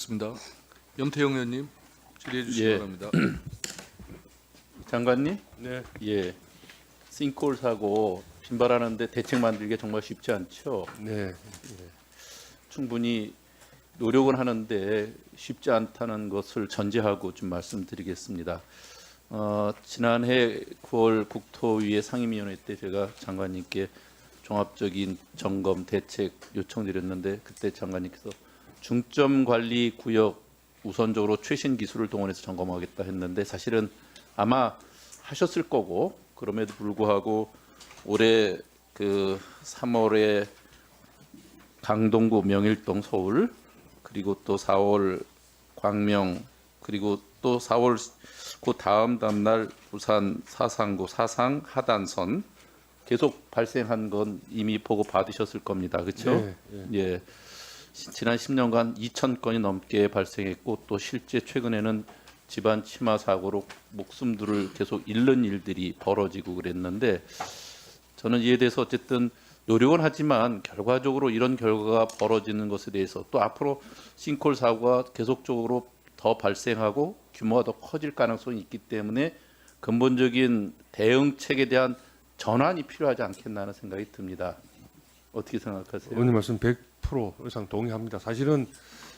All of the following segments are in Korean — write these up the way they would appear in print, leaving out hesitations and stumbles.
있습니다. 염태영 의원님 질의해 주시기 예. 바랍니다. 장관님, 네. 예, 싱크홀 사고 빈발하는데 대책 만들기가 정말 쉽지 않죠. 네. 충분히 노력은 하는데 쉽지 않다는 것을 전제하고 좀 말씀드리겠습니다. 지난해 9월 국토위의 상임위원회 때 제가 장관님께 종합적인 점검 대책 요청드렸는데 그때 장관님께서 중점 관리 구역 우선적으로 최신 기술을 동원해서 점검하겠다 했는데 사실은 아마 하셨을 거고 그럼에도 불구하고 올해 그 3월에 강동구 명일동 서울 그리고 또 4월 광명 그리고 또 4월 그 다음 날 부산 사상구 사상 하단선 계속 발생한 건 이미 보고 받으셨을 겁니다. 그렇죠? 네, 예. 지난 10년간 2,000건이 넘게 발생했고 또 실제 최근에는 집안 치마 사고로 목숨들을 계속 잃는 일들이 벌어지고 그랬는데 저는 이에 대해서 어쨌든 노력은 하지만 결과적으로 이런 결과가 벌어지는 것에 대해서 또 앞으로 싱크홀 사고가 계속적으로 더 발생하고 규모가 더 커질 가능성이 있기 때문에 근본적인 대응책에 대한 전환이 필요하지 않겠나 하는 생각이 듭니다. 어떻게 생각하세요? 의원님 말씀 100% 이상 동의합니다. 사실은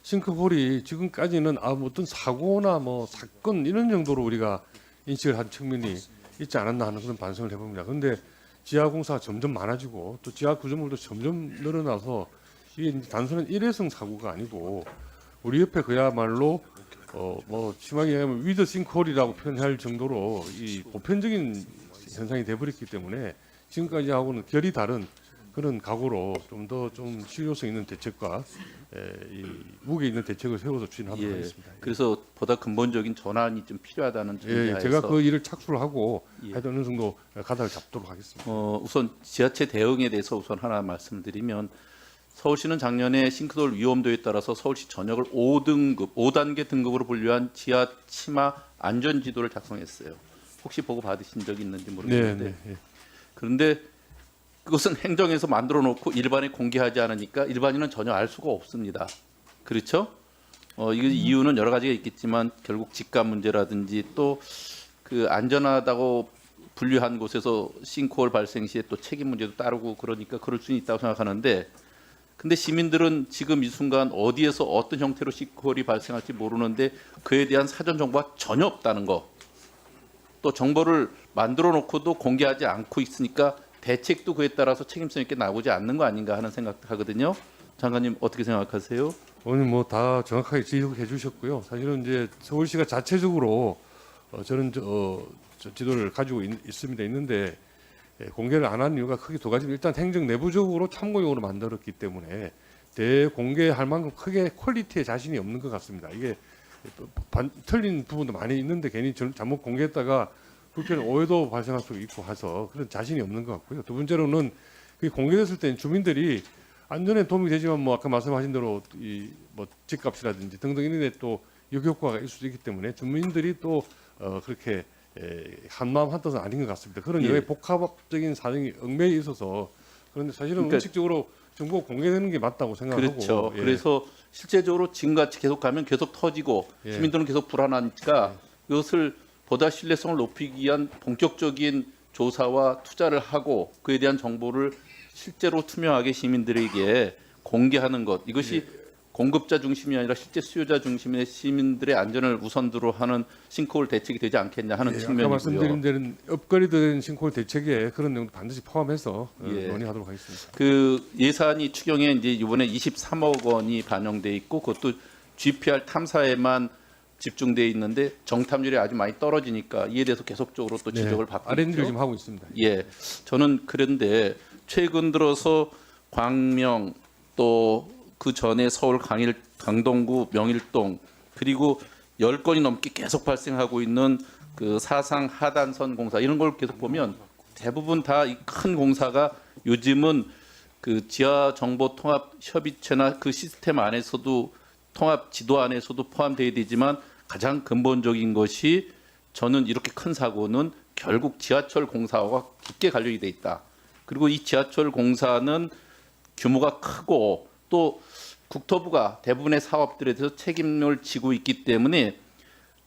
싱크홀이 지금까지는 어떤 사고나 뭐 사건 이런 정도로 우리가 인식을 한 측면이 있지 않았나 하는 그런 반성을 해봅니다. 그런데 지하 공사가 점점 많아지고 또 지하 구조물도 점점 늘어나서 이게 이제 단순한 일회성 사고가 아니고 우리 옆에 그야말로 뭐 심하게 얘기하면 위드 싱크홀이라고 표현할 정도로 이 보편적인 현상이 돼버렸기 때문에 지금까지 하고는 결이 다른 그런 각오로 좀 더 좀 실효성 있는 대책과 이 무게 있는 대책을 세워서 추진하도록 예, 하겠습니다. 그래서 보다 근본적인 전환이 좀 필요하다는 점에서 제가 그 일을 착수를 하고 예. 하여튼 어느 정도 가닥을 잡도록 하겠습니다. 우선 지하철 대응에 대해서 우선 하나 말씀드리면 서울시는 작년에 싱크홀 위험도에 따라서 서울시 전역을 5단계 등급으로 분류한 지하 치마 안전 지도를 작성했어요. 혹시 보고 받으신 적이 있는지 모르겠는데 네, 네. 그런데 그것은 행정에서 만들어 놓고 일반에 공개하지 않으니까 일반인은 전혀 알 수가 없습니다. 그렇죠? 이거 이유는 여러 가지가 있겠지만 결국 집값 문제라든지 또 그 안전하다고 분류한 곳에서 싱크홀 발생 시에 또 책임 문제도 따르고 그러니까 그럴 수는 있다고 생각하는데 근데 시민들은 지금 이 순간 어디에서 어떤 형태로 싱크홀이 발생할지 모르는데 그에 대한 사전 정보가 전혀 없다는 거. 또 정보를 만들어 놓고도 공개하지 않고 있으니까 대책도 그에 따라서 책임성 있게 나오지 않는 거 아닌가 하는 생각도 하거든요. 장관님 어떻게 생각하세요? 오늘 뭐 다 정확하게 지적해 주셨고요. 사실은 이제 서울시가 자체적으로 저는 지도를 가지고 있습니다. 있는데 공개를 안 한 이유가 크게 두 가지입니다. 일단 행정 내부적으로 참고용으로 만들었기 때문에 대공개할 만큼 크게 퀄리티에 자신이 없는 것 같습니다. 이게 틀린 부분도 많이 있는데 괜히 잘못 공개했다가 불편한 오해도 발생할 수 있고 해서 그런 자신이 없는 것 같고요. 두 번째로는 그게 공개됐을 때 주민들이 안전에 도움이 되지만 뭐 아까 말씀하신 대로 이 뭐 집값이라든지 등등 이런 데 또 역효과가 있을 수 있기 때문에 주민들이 또 그렇게 한마음 한뜻은 아닌 것 같습니다. 그런 여러 예. 복합적인 사정이 얽매여 있어서 그런데 사실은 그러니까 원칙적으로 정보가 공개되는 게 맞다고 생각하고 그렇죠. 예. 그래서 실제적으로 지금같이 계속 가면 계속 터지고 예. 시민들은 계속 불안하니까 이것을 보다 신뢰성을 높이기 위한 본격적인 조사와 투자를 하고 그에 대한 정보를 실제로 투명하게 시민들에게 공개하는 것 이것이 공급자 중심이 아니라 실제 수요자 중심의 시민들의 안전을 우선으로 하는 싱크홀 대책이 되지 않겠냐 하는 아까 측면이고요. 말씀드린 데는 업그레이드된 싱크홀 대책에 그런 내용도 반드시 포함해서 예. 논의하도록 하겠습니다. 그 예산이 추경에 이제 이번에 23억 원이 반영돼 있고 그것도 GPR 탐사에만 집중돼 있는데 정탐률이 아주 많이 떨어지니까 이에 대해서 계속적으로 또 지적을 받고 R&D를 있죠. 좀 하고 있습니다. 예, 저는 그런데 최근 들어서 광명 또 그 전에 서울 강동구 명일동 그리고 10건이 넘게 계속 발생하고 있는 그 사상 하단선 공사 이런 걸 계속 보면 대부분 다 이 큰 공사가 요즘은 그 지하 정보 통합 협의체나 그 시스템 안에서도 통합 지도 안에서도 포함되어야 되지만 가장 근본적인 것이 저는 이렇게 큰 사고는 결국 지하철 공사와 깊게 관련이 돼 있다. 그리고 이 지하철 공사는 규모가 크고 또 국토부가 대부분의 사업들에 대해서 책임을 지고 있기 때문에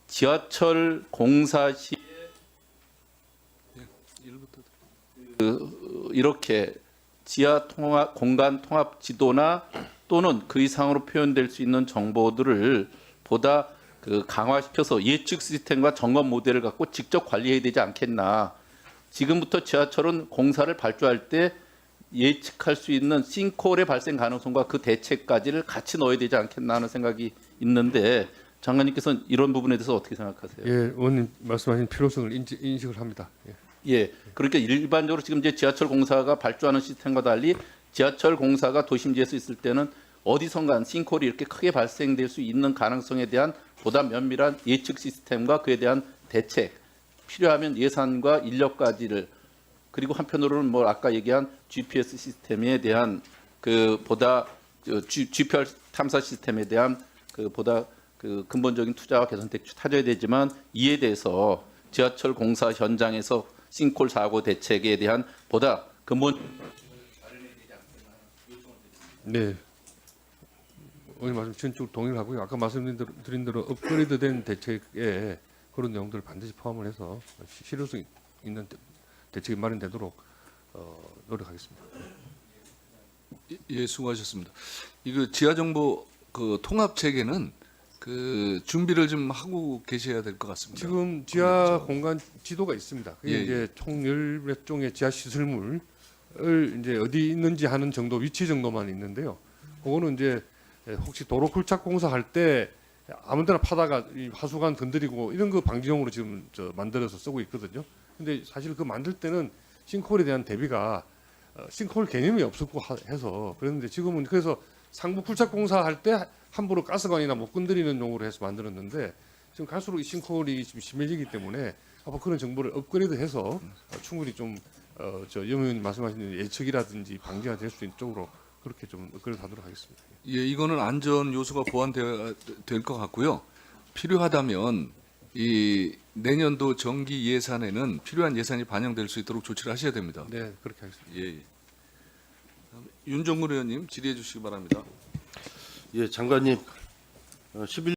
지하철 공사 시 이렇게 지하 통합 공간 통합 지도나 또는 그 이상으로 표현될 수 있는 정보들을 보다 강화시켜서 예측 시스템과 점검 모델을 갖고 직접 관리해야 되지 않겠나. 지금부터 지하철은 공사를 발주할 때 예측할 수 있는 싱크홀의 발생 가능성과 그 대책까지를 같이 넣어야 되지 않겠나 하는 생각이 있는데 장관님께서는 이런 부분에 대해서 어떻게 생각하세요? 예, 의원님 말씀하신 필요성을 인식을 합니다. 예. 예, 그러니까 일반적으로 지금 이제 지하철 공사가 발주하는 시스템과 달리 지하철 공사가 도심지에서 있을 때는 어디선가 싱크홀이 이렇게 크게 발생될 수 있는 가능성에 대한 보다 면밀한 예측 시스템과 그에 대한 대책, 필요하면 예산과 인력까지를 그리고 한편으로는 뭐 아까 얘기한 GPS 시스템에 대한 보다 GPR 탐사 시스템에 대한 보다 근본적인 투자와 개선책이 타져야 되지만 이에 대해서 지하철 공사 현장에서 싱크홀 사고 대책에 대한 보다 근본 네. 오늘 말씀 전적으로 동의를 하고요. 아까 말씀드린 대로 업그레이드된 대책에 그런 내용들을 반드시 포함을 해서 실효성 있는 대책이 마련되도록 노력하겠습니다. 예, 수고하셨습니다. 이거 지하정보 통합 체계는 준비를 좀 하고 계셔야 될 것 같습니다. 지금 지하 공간 지도가 있습니다. 그게 예, 이제 총 10몇 종의 지하 시설물을 이제 어디 있는지 하는 정도 위치 정도만 있는데요. 그거는 이제 혹시 도로 굴착 공사할 때 아무데나 파다가 이 하수관 건드리고 이런 거 방지용으로 지금 만들어서 쓰고 있거든요. 근데 사실 그 만들 때는 싱크홀에 대한 대비가 싱크홀 개념이 없었고 해서 그랬는데 지금은 그래서 상부 굴착 공사할 때 함부로 가스관이나 못 건드리는 용으로 해서 만들었는데 지금 갈수록 이 싱크홀이 지금 심해지기 때문에 아마 그런 정보를 업그레이드해서 충분히 좀 염 의원님 말씀하신 예측이라든지 방지가 될 수 있는 쪽으로 그렇게 좀 업그레이드하도록 하겠습니다. 예, 이거는 안전 요소가 보완될 것 같고요. 필요하다면 이 내년도 정기 예산에는 필요한 예산이 반영될 수 있도록 조치를 하셔야 됩니다. 네, 그렇게 하겠습니다. 예. 윤종근 의원님 질의해 주시기 바랍니다. 예, 장관님, 11